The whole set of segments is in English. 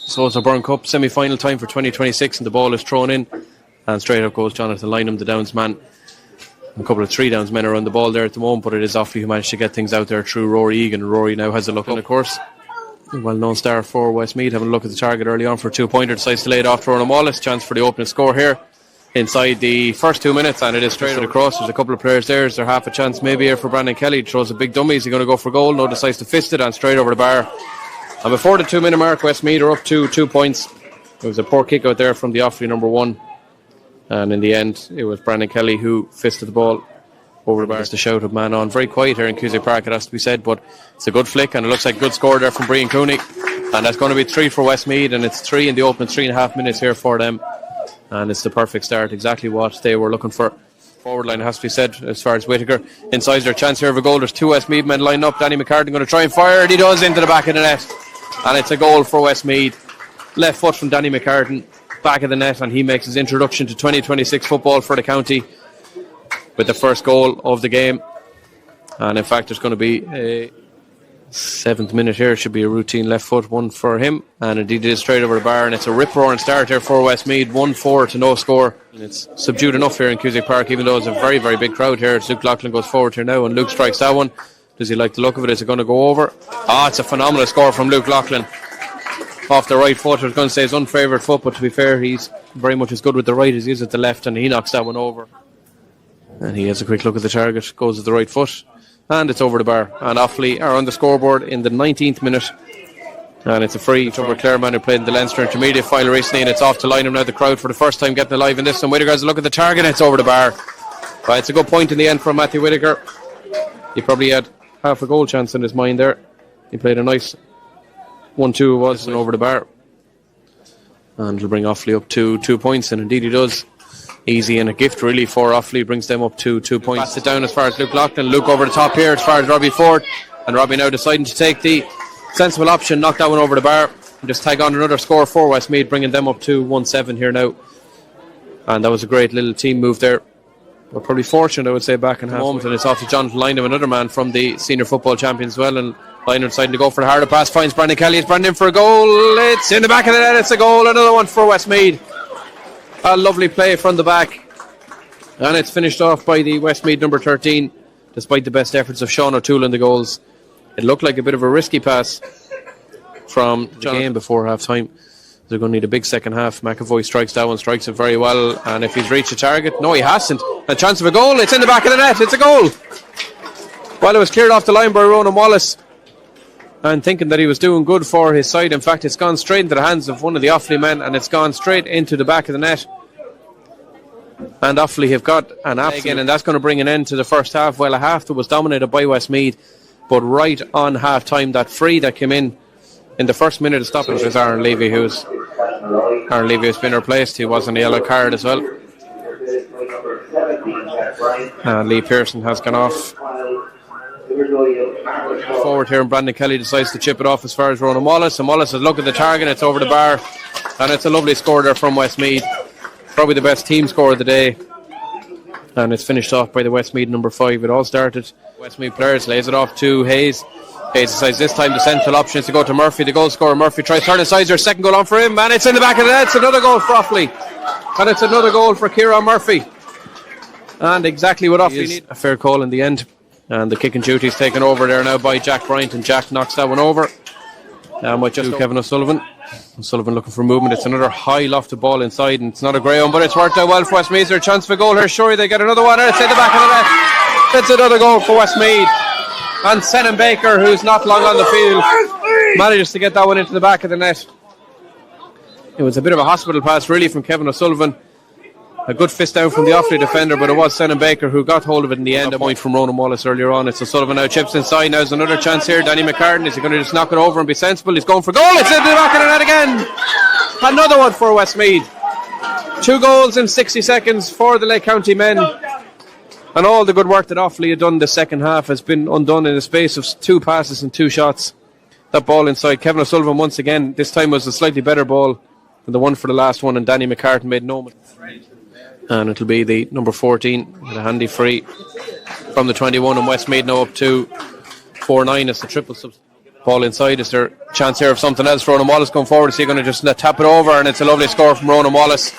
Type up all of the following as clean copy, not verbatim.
So it's a Byrne Cup semi-final time for 2026, and the ball is thrown in, and straight up goes Jonathan Lynham, the Downs man. A couple of 3 Downs men are on the ball there at the moment, but it is Offaly who managed to get things out there through Rory Egan. Rory now has a look, and of course, well-known star for Westmeath, having a look at the target early on for a 2-pointer, decides to lay it off to Ronan Wallace. Chance for the opening score here inside the first 2 minutes, and it is straight across. There's a couple of players there. Is there half a chance maybe here for Brandon Kelly? Throws a big dummy. Is he going to go for goal? No, decides to fist it and straight over the bar. And before the 2-minute mark, Westmeath are up to 2 points. There was a poor kick out there from the Offaly number 1, and in the end it was Brandon Kelly who fisted the ball over the bar. Just a shout of man on. Very quiet here in Cusack Park, it has to be said, but it's a good flick, and it looks like a good score there from Brian Cooney, and that's going to be 3 for Westmeath, and it's 3 in the opening 3.5 minutes here for them, and it's the perfect start, exactly what they were looking for. Forward line, has to be said, as far as Whittaker. Inside their chance here of a goal. There's 2 Westmeath men lined up. Danny McCartan going to try and fire it. He does, into the back of the net, and it's a goal for Westmeath. Left foot from Danny McCartan, back of the net, and he makes his introduction to 2026 football for the county with the first goal of the game. And in fact, there's going to be a 7th minute here. Should be a routine left foot one for him, and indeed it is straight over the bar, and it's a rip-roaring start here for Westmeath. 1-4 to no score, and it's subdued enough here in Cusack Park, even though it's a very, very big crowd here. Luke Loughlin goes forward here now, and Luke strikes that one. Does he like the look of it? Is it going to go over? It's a phenomenal score from Luke Loughlin off the right foot. I was going to say his unfavoured foot, but to be fair, he's very much as good with the right as he is at the left, and he knocks that one over. And he has a quick look at the target, goes with the right foot, and it's over the bar. And Offaly are on the scoreboard in the 19th minute, and it's a free over Clareman, who played in the Leinster Intermediate final recently, and it's off to Lynham now. The crowd for the first time getting alive in this, and Whittaker has a look at the target, and it's over the bar. But it's a good point in the end from Matthew Whittaker. He probably had half a goal chance in his mind there. He played a nice 1-2 it was, and over the bar, and it'll bring Offaly up to 2 points, and indeed he does. Easy, and a gift really for Offaly, brings them up to 2 points. Pass it down as far as Luke Loughlin. Luke over the top here as far as Robbie Ford, and Robbie now deciding to take the sensible option, knock that one over the bar, and just tag on another score for Westmeath, bringing them up to 1-7 here now. And that was a great little team move there. We're probably fortunate, I would say, back in half moment, and it's off to Jonathan Lynham, another man from the senior football champions as well, and Lynham deciding to go for the harder pass, finds Brandon Kelly. It's Brandon in for a goal. It's in the back of the net. It's a goal. Another one for Westmeath. A lovely play from the back, and it's finished off by the Westmeath number 13, despite the best efforts of Sean O'Toole in the goals. It looked like a bit of a risky pass from the game before half time. They're going to need a big second half. McAvoy strikes that one, strikes it very well, and if he's reached the target, no, he hasn't. A chance of a goal. It's in the back of the net. It's a goal. Well, it was cleared off the line by Ronan Wallace, and thinking that he was doing good for his side. In fact, it's gone straight into the hands of one of the Offaly men, and it's gone straight into the back of the net. And Offaly have got an absolute, and that's going to bring an end to the first half. Well, a half that was dominated by Westmeath, but right on half time, that free that came in the first minute of stoppage was Aaron Levy, who's been replaced. He was on the yellow card as well. Lee Pearson has gone off. Forward here, and Brandon Kelly decides to chip it off as far as Ronan Wallace, and Wallace has looked at the target. It's over the bar, and it's a lovely score there from Westmeath. Probably the best team score of the day, and it's finished off by the Westmeath number 5. It all started. Westmeath players lays it off to Hayes. Hayes decides this time the central option is to go to Murphy, the goal scorer. Murphy tries to turn inside. There's second goal on for him, and it's in the back of the net. It's another goal for Offaly, and it's another goal for Kieran Murphy, and exactly what Offaly need. A fair call in the end, and the kicking duty is taken over there now by Jack Bryant, and Jack knocks that one over. And with just Kevin O'Sullivan. O'Sullivan looking for movement. It's another high lofted ball inside, and it's not a grey one, but it's worked out well for Westmeath. There's a chance for a goal here. Surely they get another one, and it's in the back of the net. It's another goal for Westmeath, and Senan Baker, who's not long on the field, manages to get that one into the back of the net. It was a bit of a hospital pass really from Kevin O'Sullivan. A good fist down from the Offaly defender, but it was Senan Baker who got hold of it in the end. A point from Ronan Wallace earlier on. It's O'Sullivan now chips inside. Now there's another chance here. Danny McCartan, is he going to just knock it over and be sensible? He's going for goal. It's in the back of the net again. Another one for Westmeath. 2 goals in 60 seconds for the Lake County men. And all the good work that Offaly had done in the second half has been undone in the space of 2 passes and 2 shots. That ball inside. Kevin O'Sullivan once again. This time was a slightly better ball than the one for the last one, and Danny McCartan made no mistake. And it'll be the number 14 with a handy free from the 21, and Westmeath now up to 4-9 as the triple subs. Ball inside. Is there a chance here of something else? Ronan Wallace going forward. Is he going to just tap it over? And it's a lovely score from Ronan Wallace.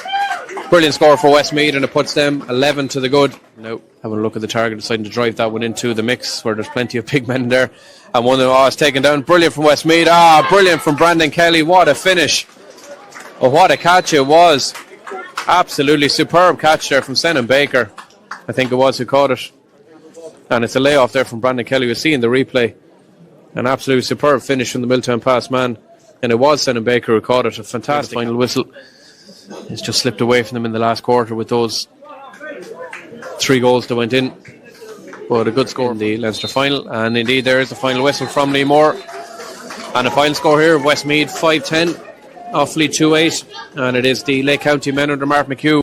Brilliant score for Westmeath, and it puts them 11 to the good. Now, having a look at the target, deciding to drive that one into the mix where there's plenty of big men there. And one of them is taken down. Brilliant from Westmeath. Brilliant from Brandon Kelly. What a finish. Oh, what a catch it was. Absolutely superb catch there from Senan Baker. I think it was who caught it. And it's a layoff there from Brandon Kelly. We'll see in the replay. An absolutely superb finish from the Milltown pass man. And it was Senan Baker who caught it. A fantastic final whistle. It's just slipped away from them in the last quarter with those 3 goals that went in. But a good score in the Leinster final. And indeed there is a final whistle from Lee Moore. And a final score here of Westmeath 5-10, Offaly 2-8. And it is the Lake County men under Mark McHugh.